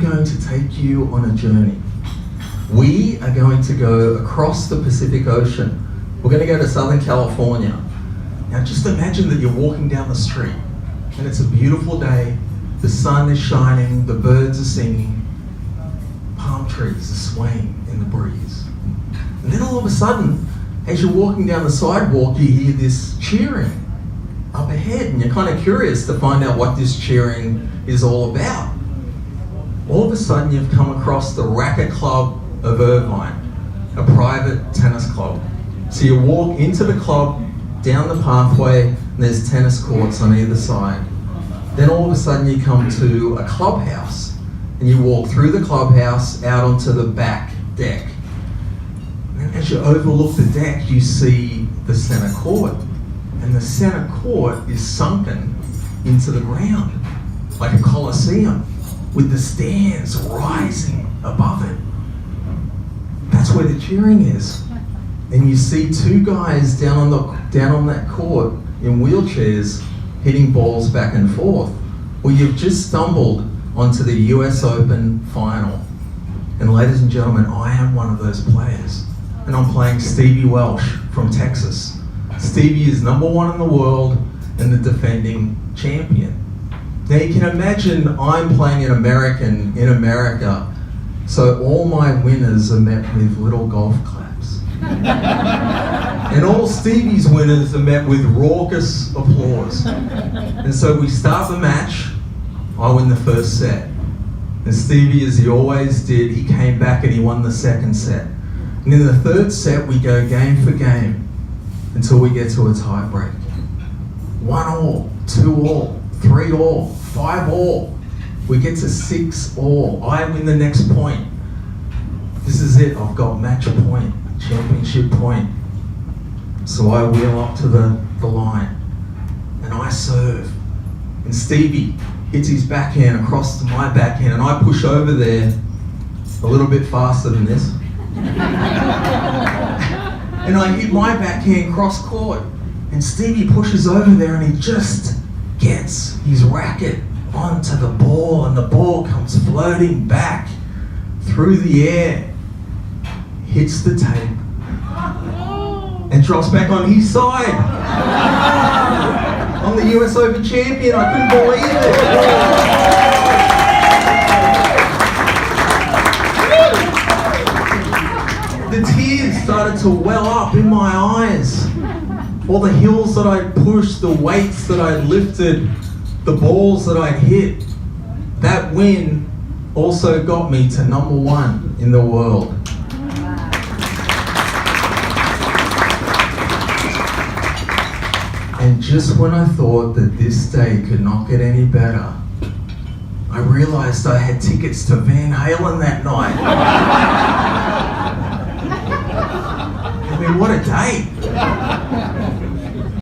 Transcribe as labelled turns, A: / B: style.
A: going to take you on a journey. We are going to go across the Pacific Ocean. We're going to go to Southern California. Now just imagine that you're walking down the street and it's a beautiful day, the sun is shining, the birds are singing, palm trees are swaying in the breeze. And then all of a sudden, as you're walking down the sidewalk, you hear this cheering up ahead, and you're kind of curious to find out what this cheering is all about. All of a sudden, you've come across the Racquet Club of Irvine, a private tennis club. So you walk into the club, down the pathway, and there's tennis courts on either side. Then all of a sudden you come to a clubhouse, and you walk through the clubhouse out onto the back deck. And as you overlook the deck, you see the center court. And the center court is sunken into the ground, like a coliseum, with the stands rising above it. That's where the cheering is. And you see two guys down on that court in wheelchairs hitting balls back and forth. Well, you've just stumbled onto the US Open final. And ladies and gentlemen, I am one of those players. And I'm playing Stevie Welsh from Texas. Stevie is #1 in the world and the defending champion. Now you can imagine I'm playing an American in America, so all my winners are met with little golf claps. And all Stevie's winners are met with raucous applause. And so we start the match, I win the first set. And Stevie, as he always did, he came back and he won the second set. And in the third set, we go game for game until we get to a tie break. 1-1, 2-1, 3-1, 5-1. We get to 6-6. I win the next point. This is it. I've got match point, championship point. So I wheel up to the line and I serve. And Stevie hits his backhand across to my backhand, and I push over there a little bit faster than this. And I hit my backhand cross court, and Stevie pushes over there and he just gets his racket onto the ball, and the ball comes floating back through the air, hits the tape, and drops back on his side. I'm the US Open champion. I couldn't believe it. The tears started to well up in my eyes. All the hills that I pushed, the weights that I lifted, the balls that I hit. That win also got me to #1 in the world. And just when I thought that this day could not get any better, I realized I had tickets to Van Halen that night. I mean, what a day.